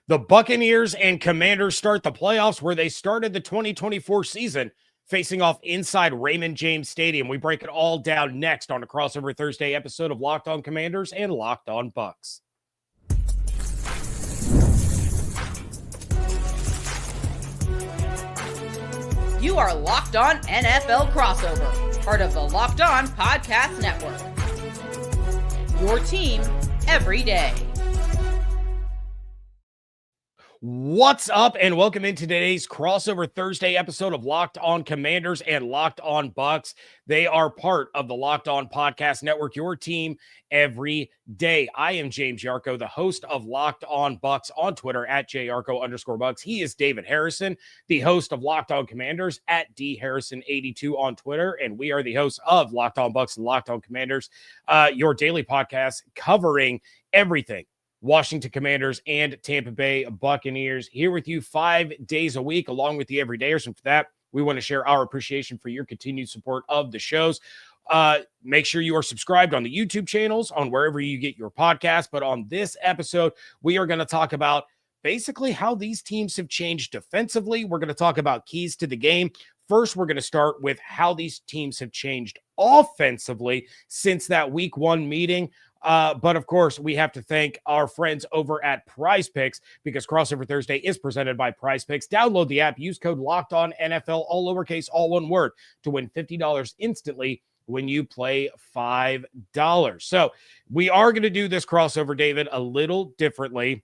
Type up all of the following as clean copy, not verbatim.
The Buccaneers and Commanders start the playoffs where they started the 2024 season, facing off inside Raymond James Stadium. We break it all down next on a Crossover Thursday episode of Locked On Commanders and Locked On Bucs. You are Locked On NFL Crossover, part of the Locked On Podcast Network. Your team every day. What's up, and welcome into today's Crossover Thursday episode of Locked On Commanders and Locked On Bucs. They are part of the Locked On Podcast Network, your team every day. I am James Yarcho, the host of Locked On Bucs on Twitter at @JYarcho_Bucs. He is David Harrison, the host of Locked On Commanders at DHarrison82 on Twitter. And we are the hosts of Locked On Bucs and Locked On Commanders, your daily podcast covering everything Washington Commanders and Tampa Bay Buccaneers, here with you 5 days a week, along with the everydayers. And for that, we want to share our appreciation for your continued support of the shows. Make sure you are subscribed on the YouTube channels, on wherever you get your podcast. But on this episode, we are going to talk about basically how these teams have changed defensively. We're going to talk about keys to the game. First, we're going to start with how these teams have changed offensively since that week one meeting. But of course, we have to thank our friends over at Prize Picks, because Crossover Thursday is presented by Prize Picks. Download the app, use code LOCKEDONNFL, all lowercase, all one word, to win $50 instantly when you play $5. So we are going to do this crossover, David, a little differently,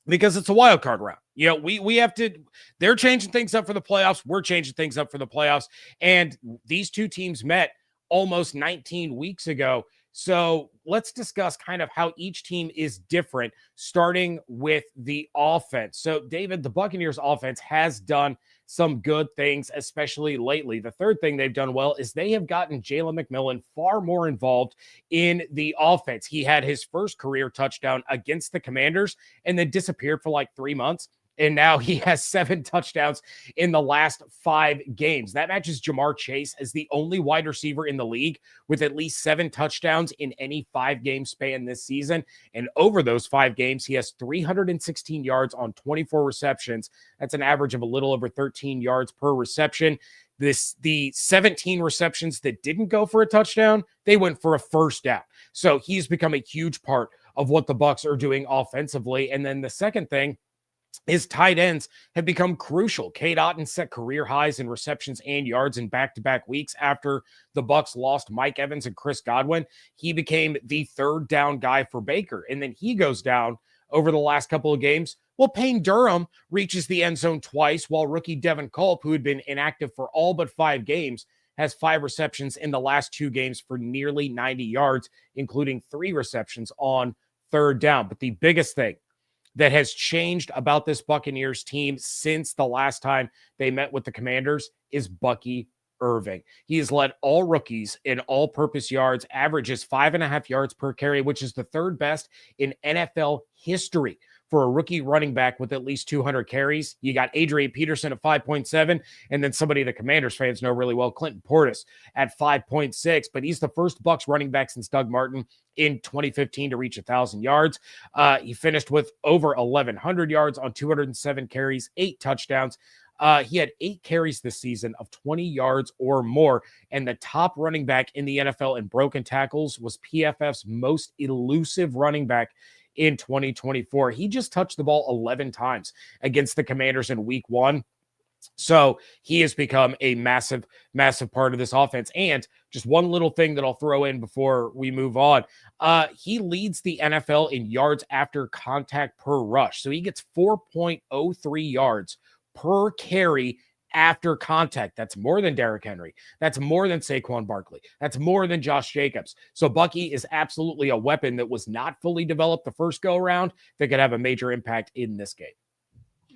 because it's a wild card round. You know, we have to, they're changing things up for the playoffs. We're changing things up for the playoffs. And these two teams met almost 19 weeks ago. So let's discuss kind of how each team is different, starting with the offense. So, David, the Buccaneers offense has done some good things, especially lately. The third thing they've done well is they have gotten Jalen McMillan far more involved in the offense. He had his first career touchdown against the Commanders and then disappeared for like 3 months. And now he has 7 touchdowns in the last 5 games. That matches Jamar Chase as the only wide receiver in the league with at least 7 touchdowns in any 5-game span this season. And over those 5 games, he has 316 yards on 24 receptions. That's an average of a little over 13 yards per reception. The 17 receptions that didn't go for a touchdown, they went for a first down. So he's become a huge part of what the Bucs are doing offensively. And then the second thing, his tight ends have become crucial. Cade Otton set career highs in receptions and yards in back-to-back weeks after the Bucs lost Mike Evans and Chris Godwin. He became the third down guy for Baker, and then he goes down over the last couple of games. Well, Payne Durham reaches the end zone twice, while rookie Devin Culp, who had been inactive for all but 5 games, has 5 receptions in the last 2 games for nearly 90 yards, including 3 receptions on third down. But the biggest thing that has changed about this Buccaneers team since the last time they met with the Commanders is Bucky Irving. He has led all rookies in all-purpose yards, averages 5.5 yards per carry, which is the third best in NFL history for a rookie running back with at least 200 carries. You got Adrian Peterson at 5.7, and then somebody the Commanders fans know really well, Clinton Portis at 5.6, but he's the first Bucs running back since Doug Martin in 2015 to reach 1,000 yards. He finished with over 1,100 yards on 207 carries, 8 touchdowns. He had 8 carries this season of 20 yards or more, and the top running back in the NFL in broken tackles was PFF's most elusive running back in 2024. He just touched the ball 11 times against the Commanders in week 1. So he has become a massive, massive part of this offense. And just one little thing that I'll throw in before we move on. He leads the NFL in yards after contact per rush. So he gets 4.03 yards per carry after contact. That's more than Derrick Henry. That's more than Saquon Barkley. That's more than Josh Jacobs. So Bucky is absolutely a weapon that was not fully developed the first go around that could have a major impact in this game.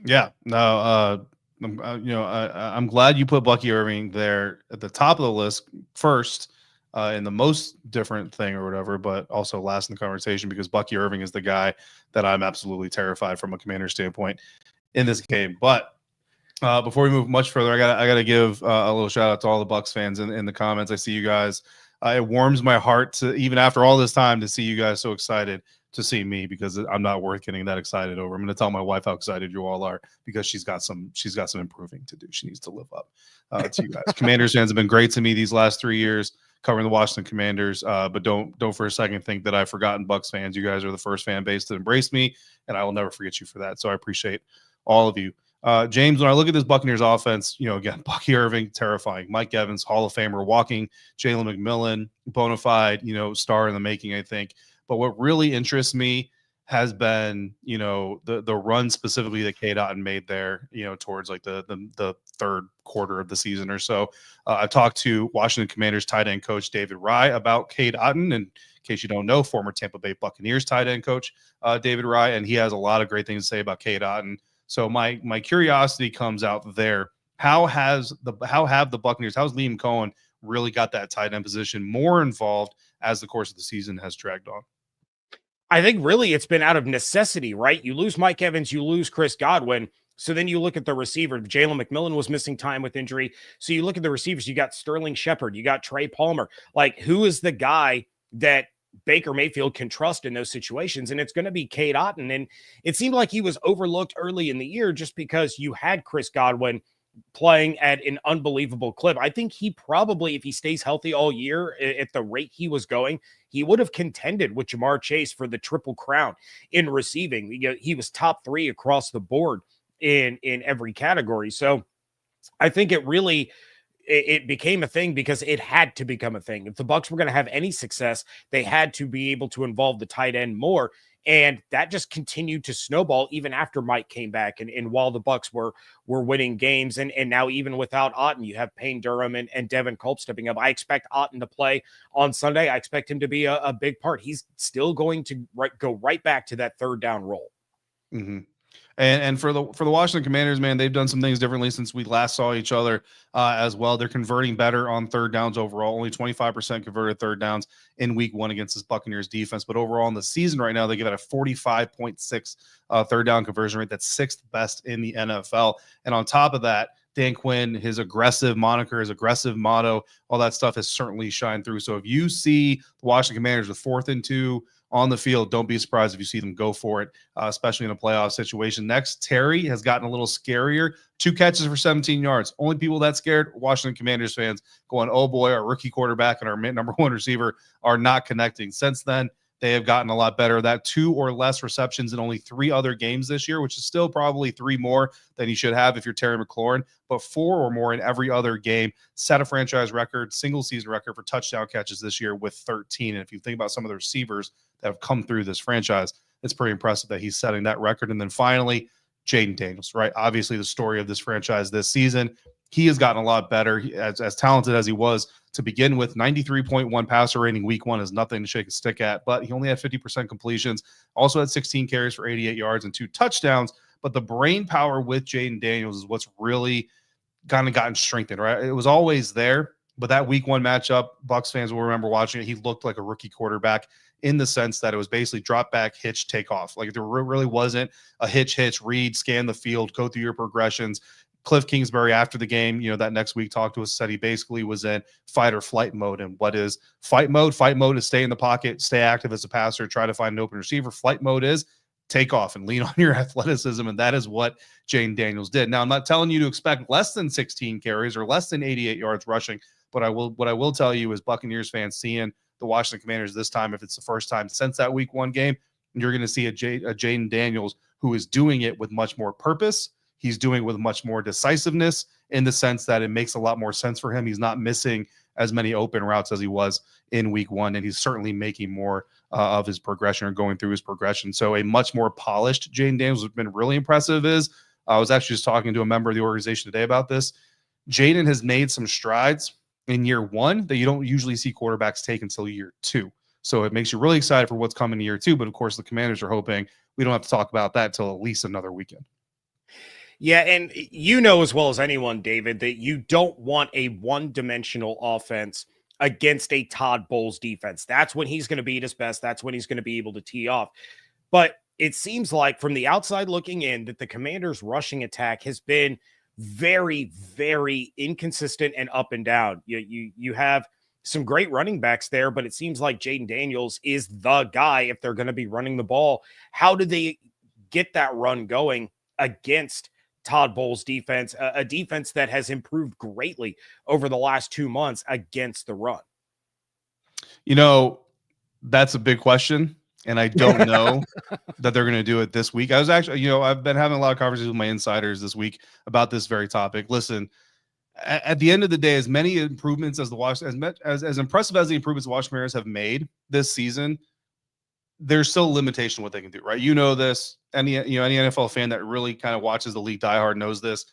Yeah, no, I'm glad you put Bucky Irving there at the top of the list first, in the most different thing or whatever, but also last in the conversation, because Bucky Irving is the guy that I'm absolutely terrified from a Commander standpoint in this game. But before we move much further, I gotta give a little shout out to all the Bucs fans in the comments. I see you guys it warms my heart to, even after all this time, to see you guys so excited to see me, because I'm not worth getting that excited over. I'm going to tell my wife how excited you all are, because she's got some improving to do. She needs to live up to you guys. Commanders fans have been great to me these last 3 years covering the Washington Commanders, but don't for a second think that I've forgotten Bucs fans. You guys are the first fan base to embrace me, and I will never forget you for that. So I appreciate all of you. James, when I look at this Buccaneers offense, again, Bucky Irving, terrifying. Mike Evans, Hall of Famer, walking. Jalen McMillan, bona fide, star in the making, I think. But what really interests me has been, the run specifically that Cade Otton made there, towards like the third quarter of the season or so. I talked to Washington Commanders tight end coach David Rye about Cade Otton, and in case you don't know, former Tampa Bay Buccaneers tight end coach David Rye, and he has a lot of great things to say about Cade Otton. So my curiosity comes out there. How have the Buccaneers, how's Liam Cohen really got that tight end position more involved as the course of the season has dragged on? I think really it's been out of necessity, right? You lose Mike Evans, you lose Chris Godwin. So then you look at the receiver. Jalen McMillan was missing time with injury. So you look at the receivers. You got Sterling Shepard. You got Trey Palmer. Like, who is the guy that Baker Mayfield can trust in those situations? And it's going to be Cade Otton. And it seemed like he was overlooked early in the year just because you had Chris Godwin playing at an unbelievable clip. I think he probably, if he stays healthy all year at the rate he was going, he would have contended with Jamar Chase for the Triple Crown in receiving. He was top 3 across the board in every category. So I think it became a thing because it had to become a thing. If the Bucs were going to have any success, they had to be able to involve the tight end more. And that just continued to snowball even after Mike came back. And while the Bucs were winning games, and now even without Otton, you have Payne Durham and Devin Culp stepping up. I expect Otton to play on Sunday. I expect him to be a big part. He's still going to go right back to that third down role. Mm-hmm. And for the Washington Commanders, man, they've done some things differently since we last saw each other as well. They're converting better on third downs overall. Only 25% converted third downs in week 1 against this Buccaneers defense. But overall in the season right now, they give it a 45.6 third down conversion rate. That's 6th best in the NFL. And on top of that, Dan Quinn, his aggressive moniker, his aggressive motto, all that stuff has certainly shined through. So if you see the Washington Commanders with 4th and 2 on the field, don't be surprised if you see them go for it, especially in a playoff situation. Next, Terry has gotten a little scarier. 2 catches for 17 yards. Only people that scared, Washington Commanders fans, going, oh boy, our rookie quarterback and our number 1 receiver are not connecting. Since then, they have gotten a lot better. That 2 or less receptions in only 3 other games this year, which is still probably 3 more than you should have if you're Terry McLaurin, but 4 or more in every other game. Set a franchise record, single season record for touchdown catches this year with 13. And if you think about some of the receivers that have come through this franchise, it's pretty impressive that he's setting that record. And then finally, Jayden Daniels, right? Obviously the story of this franchise this season. He has gotten a lot better. As talented as he was to begin with, 93.1 passer rating week 1 is nothing to shake a stick at, but he only had 50% completions, also had 16 carries for 88 yards and 2 touchdowns. But the brain power with Jayden Daniels is what's really kind of gotten strengthened, right? It was always there, but that week 1 matchup, Bucs fans will remember watching it. He looked like a rookie quarterback in the sense that it was basically drop back, hitch, take off. Like there really wasn't a hitch, read, scan the field, go through your progressions. Cliff Kingsbury after the game, that next week talked to us, said he basically was in fight or flight mode. And what is fight mode? Fight mode is stay in the pocket, stay active as a passer, try to find an open receiver. Flight mode is take off and lean on your athleticism. And that is what Jayden Daniels did. Now, I'm not telling you to expect less than 16 carries or less than 88 yards rushing, but what I will tell you is Buccaneers fans seeing the Washington Commanders this time, if it's the first time since that week 1 game, you're going to see a Jayden Daniels who is doing it with much more purpose. He's doing it with much more decisiveness in the sense that it makes a lot more sense for him. He's not missing as many open routes as he was in week 1, and he's certainly making more of his progression or going through his progression. So a much more polished Jayden Daniels has been really impressive. I was actually just talking to a member of the organization today about this. Jayden has made some strides in year 1 that you don't usually see quarterbacks take until year 2. So it makes you really excited for what's coming in year 2. But of course, the Commanders are hoping we don't have to talk about that until at least another weekend. Yeah, and you know as well as anyone, David, that you don't want a one-dimensional offense against a Todd Bowles defense. That's when he's going to be at his best. That's when he's going to be able to tee off. But it seems like from the outside looking in that the Commanders' rushing attack has been very, very inconsistent and up and down. You have some great running backs there, but it seems like Jayden Daniels is the guy if they're going to be running the ball. How do they get that run going against Todd Bowles' defense, a defense that has improved greatly over the last 2 months against the run? That's a big question, and I don't know that they're going to do it this week. I was actually, I've been having a lot of conversations with my insiders this week about this very topic. Listen, at the end of the day, as many improvements as as impressive as the improvements the Washington Commanders have made this season, there's still a limitation what they can do, right? This. Any NFL fan that really kind of watches the league diehard knows this.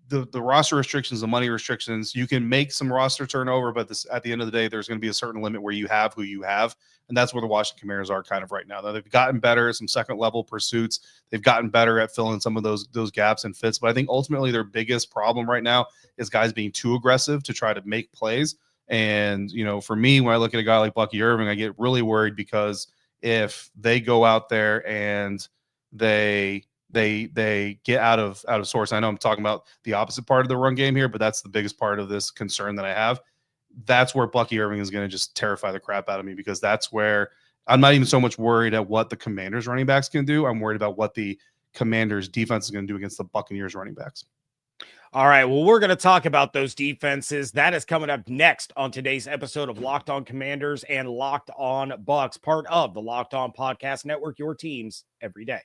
The roster restrictions, the money restrictions, you can make some roster turnover, but at the end of the day, there's going to be a certain limit where you have who you have. And that's where the Washington Commanders are kind of right now. They've gotten better at some second level pursuits. They've gotten better at filling some of those gaps and fits. But I think ultimately their biggest problem right now is guys being too aggressive to try to make plays. And, for me, when I look at a guy like Bucky Irving, I get really worried because if they go out there and they get out of sorts. I know I'm talking about the opposite part of the run game here, but that's the biggest part of this concern that I have. That's where Bucky Irving is going to just terrify the crap out of me, because that's where I'm not even so much worried at what the Commanders running backs can do. I'm worried about what the Commanders defense is going to do against the Buccaneers running backs. All right, well, we're going to talk about those defenses. That is coming up next on today's episode of Locked On Commanders and Locked On Bucs, part of the Locked On Podcast Network, your teams every day.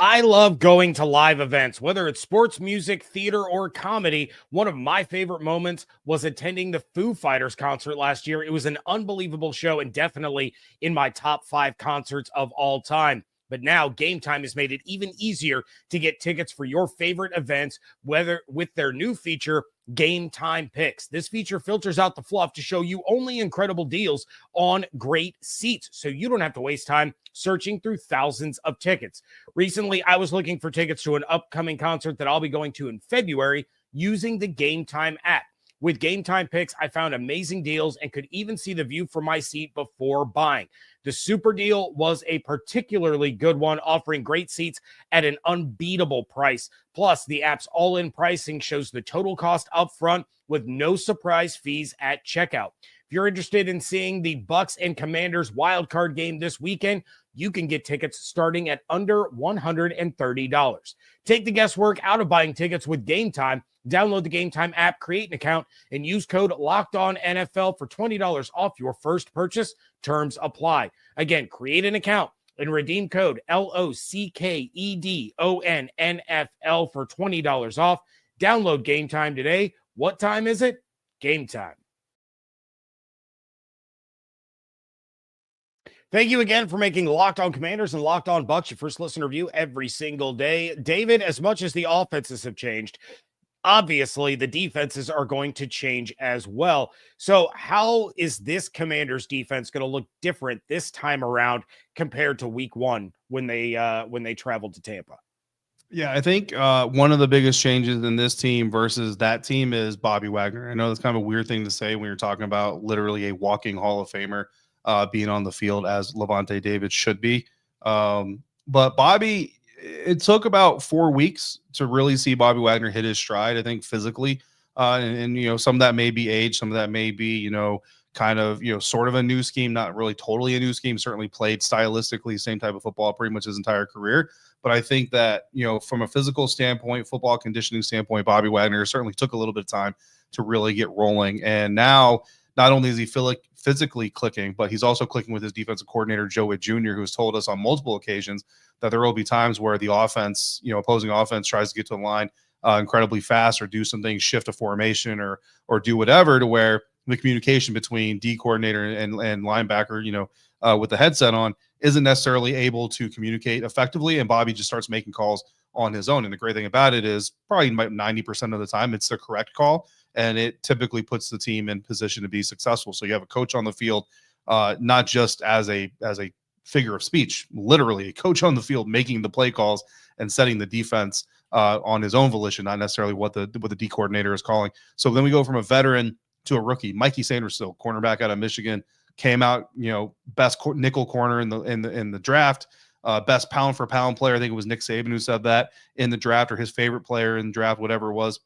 I love going to live events, whether it's sports, music, theater, or comedy. One of my favorite moments was attending the Foo Fighters concert last year. It was an unbelievable show and definitely in my top 5 concerts of all time. But now GameTime has made it even easier to get tickets for your favorite events, whether with their new feature, GameTime Picks. This feature filters out the fluff to show you only incredible deals on great seats, so you don't have to waste time searching through thousands of tickets. Recently, I was looking for tickets to an upcoming concert that I'll be going to in February using the GameTime app. With GameTime Picks, I found amazing deals and could even see the view from my seat before buying. The super deal was a particularly good one, offering great seats at an unbeatable price. Plus, the app's all-in pricing shows the total cost up front with no surprise fees at checkout. If you're interested in seeing the Bucs and Commanders wildcard game this weekend, you can get tickets starting at under $130. Take the guesswork out of buying tickets with GameTime. Download the GameTime app, create an account, and use code LOCKEDONNFL for $20 off your first purchase. Terms apply. Again, create an account and redeem code LOCKEDONNFL for $20 off. Download GameTime today. What time is it? Game time. Thank you again for making Locked On Commanders and Locked On Bucs your first listen review every single day. David, as much as the offenses have changed, obviously the defenses are going to change as well. So how is this Commanders defense going to look different this time around compared to week 1 when they traveled to Tampa? Yeah, I think one of the biggest changes in this team versus that team is Bobby Wagner. I know that's kind of a weird thing to say when you're talking about literally a walking Hall of Famer being on the field as Levante David should be. But Bobby, it took about 4 weeks to really see Bobby Wagner hit his stride, I think, physically. And some of that may be age, some of that may be, kind of, sort of a new scheme, not really totally a new scheme, certainly played stylistically, same type of football pretty much his entire career. But I think that, from a physical standpoint, football conditioning standpoint, Bobby Wagner certainly took a little bit of time to really get rolling. And now, not only is he physically clicking, but he's also clicking with his defensive coordinator, Joe Witt Jr., who has told us on multiple occasions that there will be times where the offense, opposing offense tries to get to the line incredibly fast or do something, shift a formation or do whatever, to where the communication between D coordinator and linebacker, with the headset on, isn't necessarily able to communicate effectively. And Bobby just starts making calls on his own. And the great thing about it is probably 90% of the time it's the correct call. And it typically puts the team in position to be successful. So you have a coach on the field, not just as a figure of speech, literally a coach on the field making the play calls and setting the defense on his own volition, not necessarily what the D coordinator is calling. So then we go from a veteran to a rookie. Mikey Sanderson, cornerback out of Michigan, came out, best nickel corner in the draft. best pound for pound player. I think it was Nick Saban who said that in the draft, or his favorite player in the draft, whatever it was.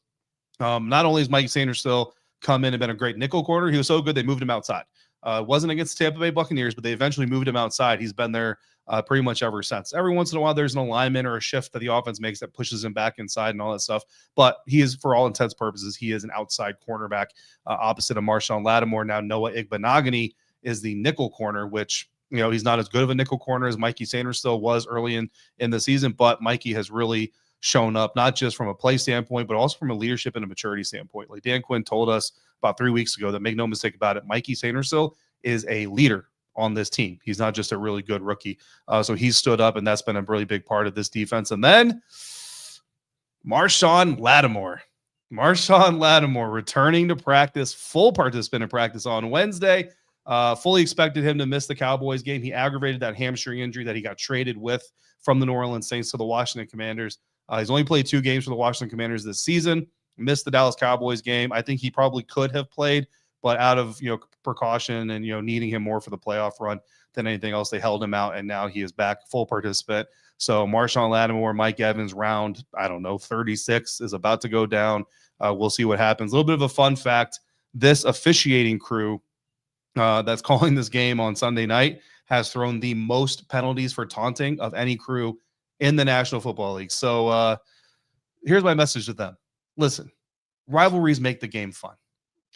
Not only has Mikey Sanders still come in and been a great nickel corner, he was so good they moved him outside. It wasn't against the Tampa Bay Buccaneers, but they eventually moved him outside. He's been there pretty much ever since. Every once in a while, there's an alignment or a shift that the offense makes that pushes him back inside and all that stuff. But he is, for all intents and purposes, he is an outside cornerback opposite of Marshawn Lattimore. Now, Noah Igbenogany is the nickel corner, which, you know, he's not as good of a nickel corner as Mikey Sanders still was early in the season, but Mikey has really shown up, not just from a play standpoint, but also from a leadership and a maturity standpoint. Like Dan Quinn told us about 3 weeks ago, that make no mistake about it, Mikey Sandersill is a leader on this team. He's not just a really good rookie. So he stood up, and that's been a really big part of this defense. And then Marshawn Lattimore returning to practice, full participant in practice on Wednesday. Fully expected him to miss the Cowboys game. He aggravated that hamstring injury that he got traded with from the New Orleans Saints to the Washington Commanders. He's only played 2 games for the Washington Commanders this season. Missed the Dallas Cowboys game. I think he probably could have played, but out of, you know, precaution and, you know, needing him more for the playoff run than anything else, they held him out, and now he is back, full participant. So Marshawn Lattimore, Mike Evans, round, I don't know, 36 is about to go down. We'll see what happens. A little bit of a fun fact: this officiating crew that's calling this game on Sunday night has thrown the most penalties for taunting of any crew in the National Football League. So here's my message to them. Listen, rivalries make the game fun.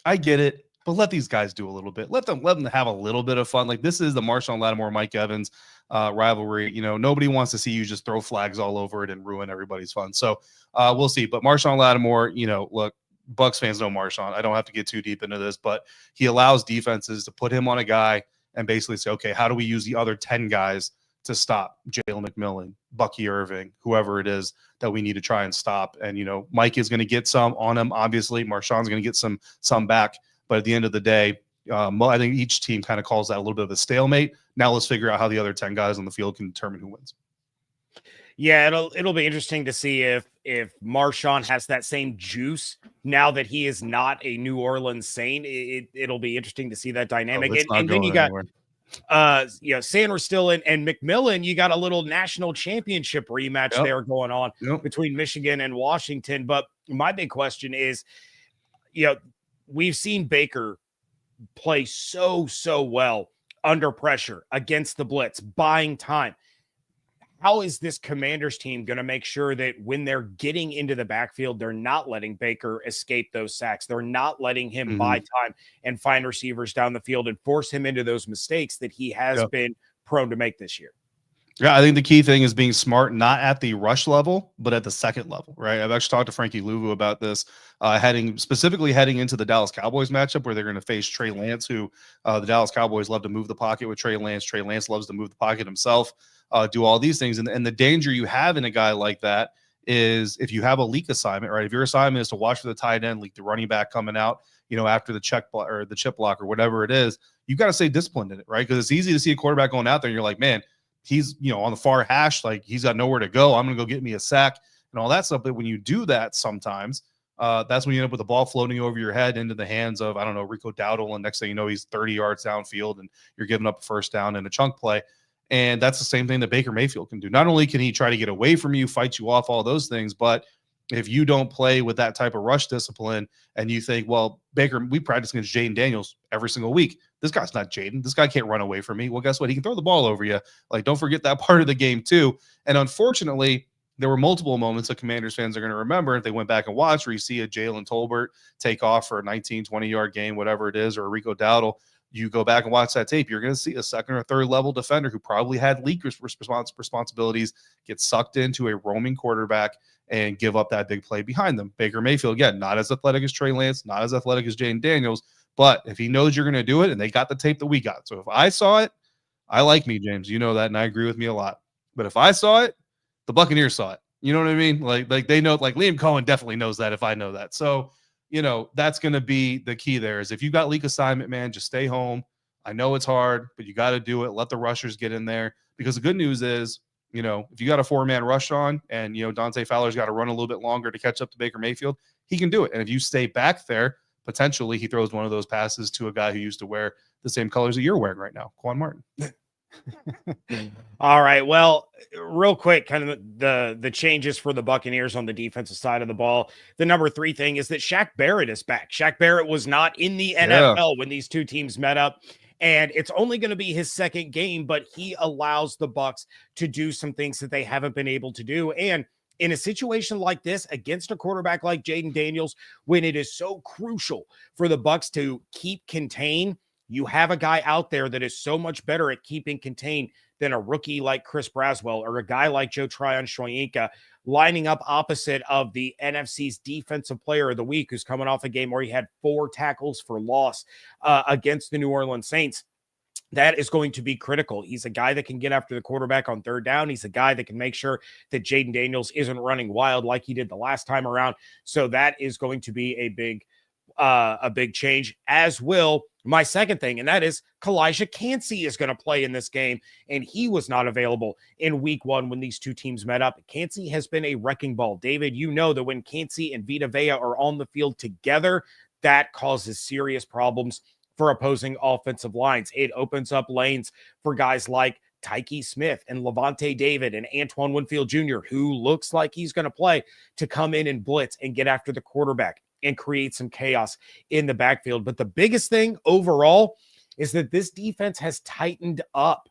I get it, but let these guys do a little bit. Let them have a little bit of fun. Like, this is the Marshawn Lattimore, Mike Evans rivalry. You know, nobody wants to see you just throw flags all over it and ruin everybody's fun. So we'll see. But Marshawn Lattimore, you know, look, Bucs fans know Marshawn. I don't have to get too deep into this, but he allows defenses to put him on a guy and basically say, okay, how do we use the other 10 guys to stop Jalen McMillan, Bucky Irving, whoever it is that we need to try and stop. And, you know, Mike is going to get some on him. Obviously, Marshawn's going to get some back. But at the end of the day, I think each team kind of calls that a little bit of a stalemate. Now let's figure out how the other 10 guys on the field can determine who wins. Yeah, it'll be interesting to see if Marshawn has that same juice now that he is not a New Orleans Saint. It'll be interesting to see that dynamic. And then you got you know, Sanders still in, and McMillan, you got a little national championship rematch there going on between Michigan and Washington. But my big question is, you know, we've seen Baker play so well under pressure against the blitz, buying time. How is this Commanders team going to make sure that when they're getting into the backfield, they're not letting Baker escape those sacks? They're not letting him buy time and find receivers down the field and force him into those mistakes that he has been prone to make this year. Yeah, I think the key thing is being smart, not at the rush level, but at the second level, right? I've actually talked to Frankie Louvu about this, heading into the Dallas Cowboys matchup, where they're going to face Trey Lance, who the Dallas Cowboys love to move the pocket with Trey Lance. Trey Lance loves to move the pocket himself, do all these things. And the danger you have in a guy like that is if you have a leak assignment, right? If your assignment is to watch for the tight end, leak the running back coming out, you know, after the check block or the chip block or whatever it is, you've got to stay disciplined in it, right? Because it's easy to see a quarterback going out there and you're like, man, he's, you know, on the far hash, like he's got nowhere to go. I'm going to go get me a sack and all that stuff. But when you do that, sometimes that's when you end up with the ball floating over your head into the hands of, I don't know, Rico Dowdle. And next thing you know, he's 30 yards downfield and you're giving up a first down and a chunk play. And that's the same thing that Baker Mayfield can do. Not only can he try to get away from you, fight you off, all those things, but if you don't play with that type of rush discipline and you think, well, Baker, we practice against Jayden Daniels every single week. This guy's not Jayden. This guy can't run away from me. Well, guess what? He can throw the ball over you. Like, don't forget that part of the game too. And unfortunately, there were multiple moments that Commanders fans are going to remember if they went back and watched, where you see a Jalen Tolbert take off for a 19, 20-yard game, whatever it is, or a Rico Dowdle. You go back and watch that tape, you're going to see a second or third level defender who probably had leak responsibilities get sucked into a roaming quarterback and give up that big play behind them. Baker Mayfield, again, not as athletic as Trey Lance, not as athletic as Jayden Daniels, but if he knows you're going to do it, and they got the tape that we got. So if I saw it, I like me, James. You know that, and I agree with me a lot. But if I saw it, the Buccaneers saw it. You know what I mean? Like they know, like Liam Cohen definitely knows that if I know that. So, you know, that's going to be the key there is if you got leak assignment, man, just stay home. I know it's hard, but you got to do it. Let the rushers get in there, because the good news is, you know, if you got a 4-man rush on and, you know, Dante Fowler's got to run a little bit longer to catch up to Baker Mayfield, he can do it. And if you stay back there, potentially he throws one of those passes to a guy who used to wear the same colors that you're wearing right now, Quan Martin. All right. Well, real quick, kind of the changes for the Buccaneers on the defensive side of the ball. The number 3 thing is that Shaq Barrett is back. Shaq Barrett was not in the NFL when these two teams met up. And it's only going to be his second game, but he allows the Bucs to do some things that they haven't been able to do. And in a situation like this, against a quarterback like Jayden Daniels, when it is so crucial for the Bucs to keep contained, you have a guy out there that is so much better at keeping contained than a rookie like Chris Braswell or a guy like Joe Tryon-Shoyinka lining up opposite of the NFC's Defensive Player of the Week, who's coming off a game where he had 4 tackles for loss against the New Orleans Saints. That is going to be critical. He's a guy that can get after the quarterback on third down. He's a guy that can make sure that Jayden Daniels isn't running wild like he did the last time around. So that is going to be a big change, as will my second thing, and that is Kalijah Kancey is going to play in this game, and he was not available in week 1 when these two teams met up. Kancey has been a wrecking ball. David, you know that when Kancey and Vita Vea are on the field together, that causes serious problems for opposing offensive lines. It opens up lanes for guys like Tyke Smith and Levante David and Antoine Winfield Jr., who looks like he's going to play, to come in and blitz and get after the quarterback and create some chaos in the backfield. But the biggest thing overall is that this defense has tightened up.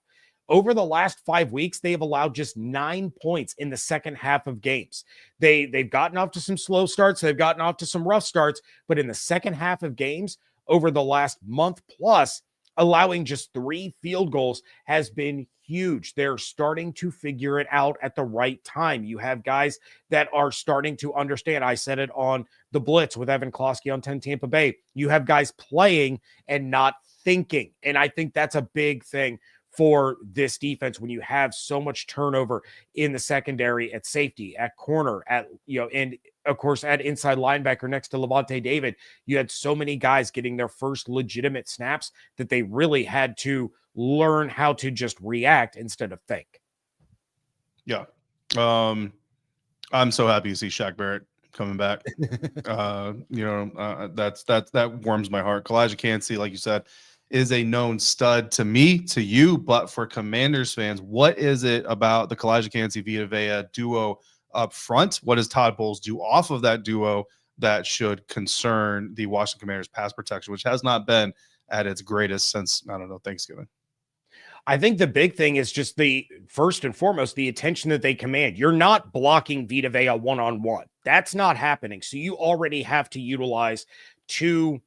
Over the last 5 weeks, they have allowed just 9 points in the second half of games. They've gotten off to some slow starts. They've gotten off to some rough starts. But in the second half of games, over the last month plus, allowing just 3 field goals has been huge. They're starting to figure it out at the right time. You have guys that are starting to understand. I said it on the Blitz with Evan Klosky on 10 Tampa Bay. You have guys playing and not thinking. And I think that's a big thing for this defense when you have so much turnover in the secondary, at safety, at corner, and of course at inside linebacker next to Levante David. You had so many guys getting their first legitimate snaps that they really had to learn how to just react instead of think. Yeah. I'm so happy to see Shaq Barrett coming back. That warms my heart. Kalijah Kancey, like you said, is a known stud to me, to you, but for Commanders fans, what is it about the Kalijah Kancey Vita Vea duo up front? What does Todd Bowles do off of that duo that should concern the Washington Commanders pass protection, which has not been at its greatest since, Thanksgiving? I think the big thing is just first and foremost, the attention that they command. You're not blocking Vita Vea one-on-one. That's not happening. So you already have to utilize 2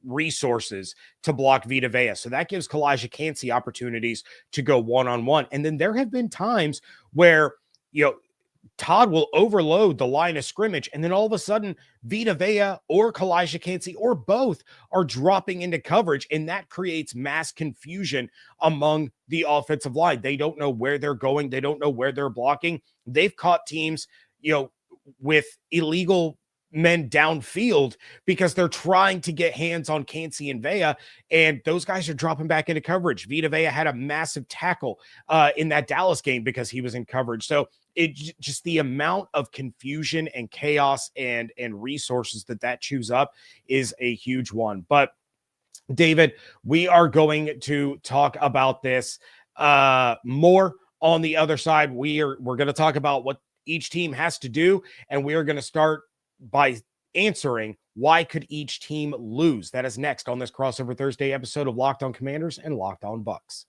resources to block Vita Vea. So that gives Kalijah Kancey opportunities to go one-on-one. And then there have been times where, Todd will overload the line of scrimmage, and then all of a sudden Vita Vea or Kalijah Kancey or both are dropping into coverage, and that creates mass confusion among the offensive line. They don't know where they're going. They don't know where they're blocking. They've caught teams, with illegal men downfield because they're trying to get hands on Kancey and Vea, and those guys are dropping back into coverage. Vita Vea had a massive tackle in that Dallas game because he was in coverage. So it just the amount of confusion and chaos and resources that chews up is a huge one. But David, we are going to talk about this more on the other side. We're going to talk about what each team has to do, and we are going to start by answering why could each team lose. That is next on this Crossover Thursday episode of Locked On Commanders and Locked On Bucs.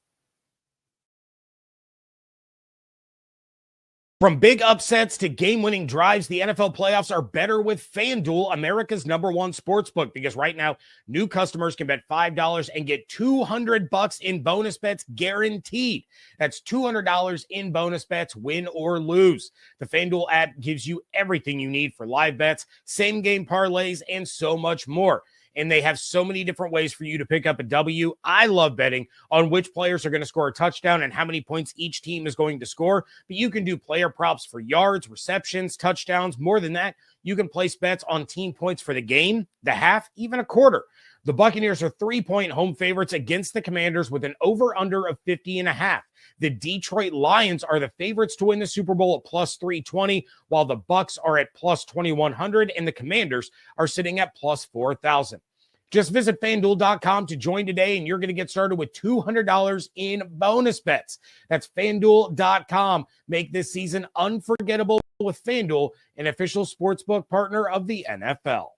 From big upsets to game-winning drives, the NFL playoffs are better with FanDuel, America's #1 sportsbook, because right now, new customers can bet $5 and get $200 in bonus bets guaranteed. That's $200 in bonus bets, win or lose. The FanDuel app gives you everything you need for live bets, same-game parlays, and so much more. And they have so many different ways for you to pick up a W. I love betting on which players are going to score a touchdown and how many points each team is going to score. But you can do player props for yards, receptions, touchdowns. More than that, you can place bets on team points for the game, the half, even a quarter. The Buccaneers are 3-point home favorites against the Commanders with an over-under of 50.5. The Detroit Lions are the favorites to win the Super Bowl at plus 320, while the Bucs are at plus 2,100, and the Commanders are sitting at plus 4,000. Just visit FanDuel.com to join today, and you're going to get started with $200 in bonus bets. That's FanDuel.com. Make this season unforgettable with FanDuel, an official sportsbook partner of the NFL.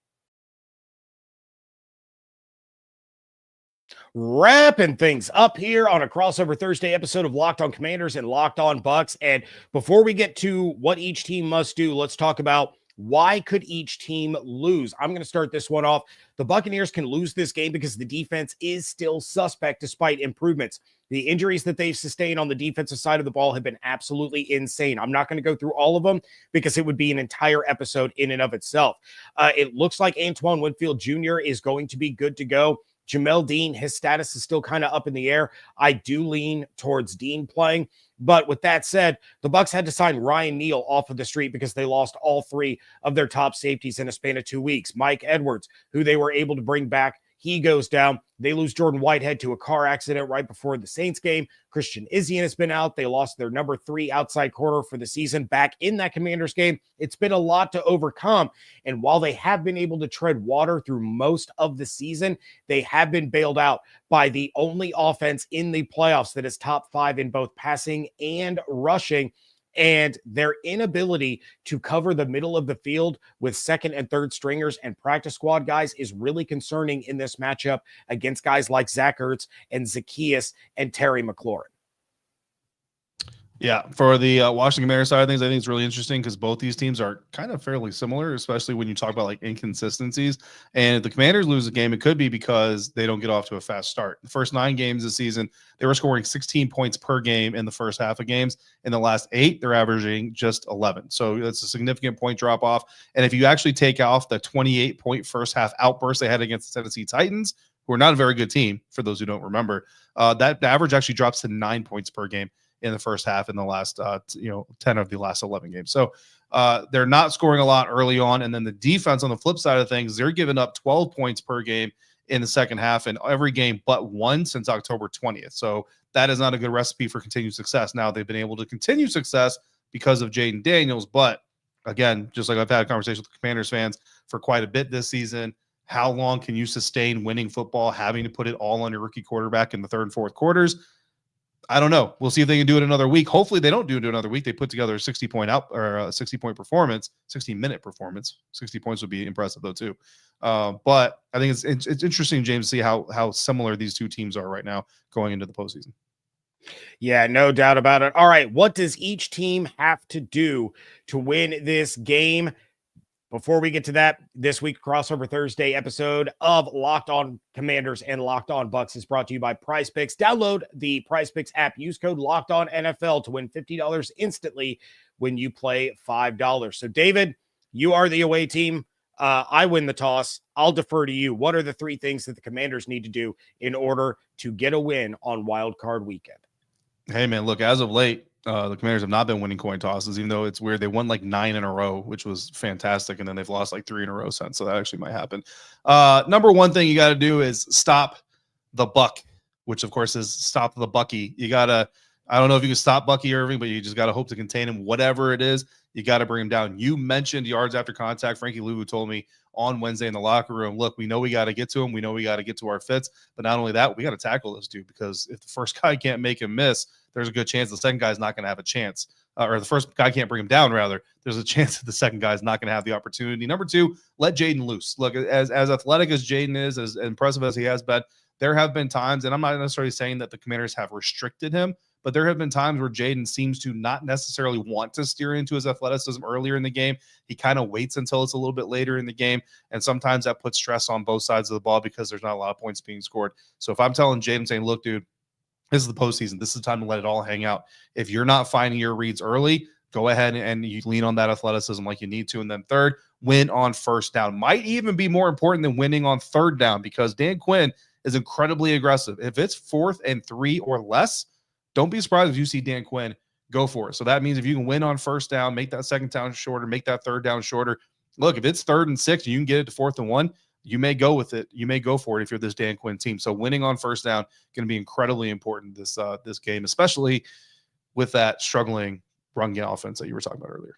Wrapping things up here on a crossover Thursday episode of Locked On Commanders and Locked On Bucs. And before we get to what each team must do, let's talk about why could each team lose. I'm going to start this one off. The Buccaneers can lose this game because the defense is still suspect despite improvements. The injuries that they've sustained on the defensive side of the ball have been absolutely insane. I'm not going to go through all of them because it would be an entire episode in and of itself. It looks like Antoine Winfield Jr. is going to be good to go. Jamel Dean, his status is still kind of up in the air. I do lean towards Dean playing. But with that said, the Bucs had to sign Ryan Neal off of the street because they lost all three of their top safeties in a span of 2 weeks. Mike Edwards, who they were able to bring back, he goes down. They lose Jordan Whitehead to a car accident right before the Saints game. Christian Izien has been out. They lost their number 3 outside corner for the season back in that Commanders game. It's been a lot to overcome. And while they have been able to tread water through most of the season, they have been bailed out by the only offense in the playoffs that is top 5 in both passing and rushing. And their inability to cover the middle of the field with second and third stringers and practice squad guys is really concerning in this matchup against guys like Zach Ertz and Zacchaeus and Terry McLaurin. Yeah, for the Washington Commanders side of things, I think it's really interesting because both these teams are kind of fairly similar, especially when you talk about like inconsistencies. And if the Commanders lose a game, it could be because they don't get off to a fast start. The first 9 games this season, they were scoring 16 points per game in the first half of games. In the last 8, they're averaging just 11. So that's a significant point drop off. And if you actually take off the 28-point first half outburst they had against the Tennessee Titans, who are not a very good team, for those who don't remember, that average actually drops to 9 points per game in the first half in the last 10 of the last 11 games. So they're not scoring a lot early on. And then the defense on the flip side of things, they're giving up 12 points per game in the second half in every game but one since October 20th. So that is not a good recipe for continued success. Now they've been able to continue success because of Jayden Daniels, but again, just like I've had a conversation with the Commanders fans for quite a bit this season, how long can you sustain winning football, having to put it all on your rookie quarterback in the third and fourth quarters? I don't know. We'll see if they can do it another week. Hopefully they don't do it another week. They put together a 60-point performance, 60-minute performance. 60 points would be impressive though too. But I think it's interesting, James, to see how similar these two teams are right now going into the postseason. Yeah, no doubt about it. All right, what does each team have to do to win this game? Before we get to that, this week crossover Thursday episode of Locked On Commanders and Locked On Bucs is brought to you by PrizePicks. Download the PrizePicks app. Use code Locked On NFL to win $50 instantly when you play $5. So, David, you are the away team. I win the toss. I'll defer to you. What are the 3 things that the Commanders need to do in order to get a win on Wild Card Weekend? Hey, man, look, as of late, the Commanders have not been winning coin tosses, even though it's weird. They won like 9 in a row, which was fantastic. And then they've lost like 3 in a row since. So that actually might happen. Number one thing you got to do is stop the Buck, which of course is stop the Bucky. You got to, I don't know if you can stop Bucky Irving, but you just got to hope to contain him. Whatever it is, you got to bring him down. You mentioned yards after contact. Frankie Luvu told me on Wednesday in the locker room, look, we know we got to get to him. We know we got to get to our fits. But not only that, we got to tackle this dude, because if the first guy can't make him miss, there's a good chance the second guy's not going to have a chance. Or the first guy can't bring him down, rather. There's a chance that the second guy's not going to have the opportunity. Number 2, let Jayden loose. Look, as athletic as Jayden is, as impressive as he has been, there have been times, and I'm not necessarily saying that the Commanders have restricted him, but there have been times where Jayden seems to not necessarily want to steer into his athleticism earlier in the game. He kind of waits until it's a little bit later in the game, and sometimes that puts stress on both sides of the ball because there's not a lot of points being scored. So if I'm telling Jayden, saying, look, dude, this is the postseason. This is the time to let it all hang out. If you're not finding your reads early, go ahead and you lean on that athleticism like you need to. And then third, win on first down. Might even be more important than winning on third down, because Dan Quinn is incredibly aggressive. If it's 4th and 3 or less, don't be surprised if you see Dan Quinn go for it. So that means if you can win on first down, make that second down shorter, make that third down shorter. Look, if it's 3rd and 6 and you can get it to 4th and 1, you may go with it. You may go for it if you're this Dan Quinn team. So winning on first down going to be incredibly important this game, especially with that struggling run game offense that you were talking about earlier.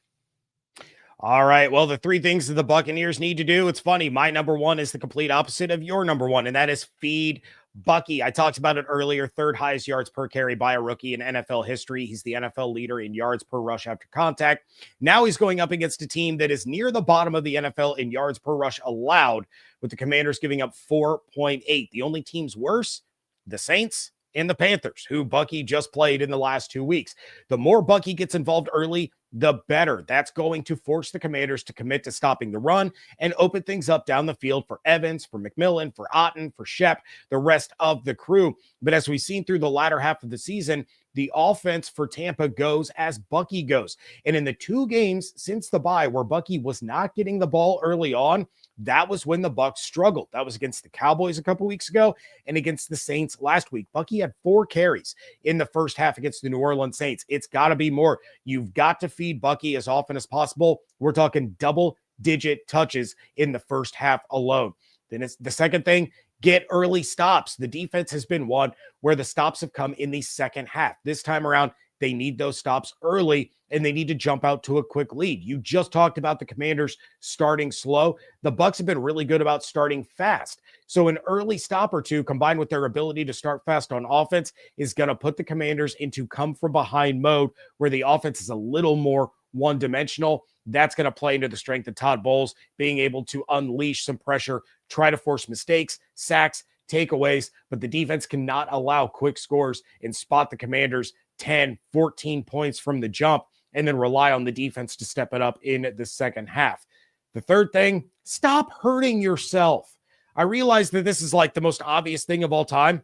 All right. Well, the three things that the Buccaneers need to do, it's funny. My number one is the complete opposite of your number one, and that is feed Bucky. I talked about it earlier. Third highest yards per carry by a rookie in NFL history. He's the NFL leader in yards per rush after contact. Now he's going up against a team that is near the bottom of the NFL in yards per rush allowed, with the Commanders giving up 4.8. The only teams worse, the Saints and the Panthers, who Bucky just played in the last 2 weeks. The more Bucky gets involved early, the better. That's going to force the Commanders to commit to stopping the run and open things up down the field for Evans, for McMillan, for Otten, for Shep, the rest of the crew. But as we've seen through the latter half of the season, the offense for Tampa goes as Bucky goes. And in the 2 games since the bye where Bucky was not getting the ball early on, that was when the Bucs struggled. That was against the Cowboys a couple weeks ago and against the Saints last week. Bucky had 4 carries in the first half against the New Orleans Saints. It's got to be more. You've got to feed Bucky as often as possible. We're talking double-digit touches in the first half alone. Then it's the second thing, get early stops. The defense has been one where the stops have come in the second half. This time around, they need those stops early, and they need to jump out to a quick lead. You just talked about the Commanders starting slow. The Bucs have been really good about starting fast. So an early stop or two, combined with their ability to start fast on offense, is going to put the Commanders into come-from-behind mode where the offense is a little more one-dimensional. That's going to play into the strength of Todd Bowles being able to unleash some pressure, try to force mistakes, sacks, takeaways, but the defense cannot allow quick scores and spot the Commanders 10, 14 points from the jump, and then rely on the defense to step it up in the second half. The third thing, stop hurting yourself. I realize that this is like the most obvious thing of all time,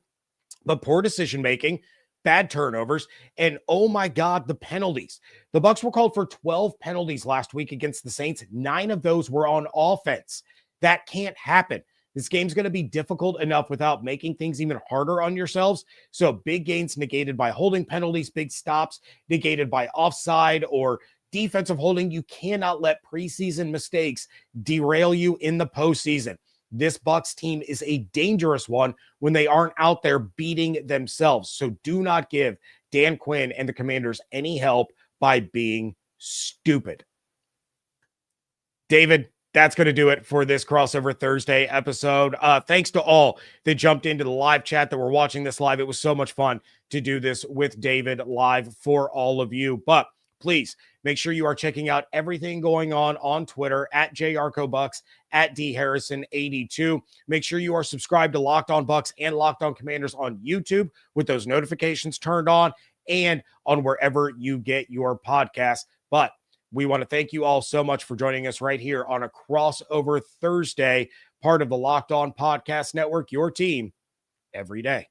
but poor decision-making, bad turnovers, and oh my God, the penalties. The Bucs were called for 12 penalties last week against the Saints. 9 of those were on offense. That can't happen. This game's going to be difficult enough without making things even harder on yourselves. So big gains negated by holding penalties, big stops negated by offside or defensive holding. You cannot let preseason mistakes derail you in the postseason. This Bucs team is a dangerous one when they aren't out there beating themselves. So do not give Dan Quinn and the Commanders any help by being stupid. David, that's going to do it for this Crossover Thursday episode. Thanks to all that jumped into the live chat that were watching this live. It was so much fun to do this with David live for all of you. But please make sure you are checking out everything going on Twitter at JYarchoBucks, at DHarrison82. Make sure you are subscribed to Locked On Bucs and Locked On Commanders on YouTube with those notifications turned on and on wherever you get your podcasts. But we want to thank you all so much for joining us right here on a Crossover Thursday, part of the Locked On Podcast Network, your team every day.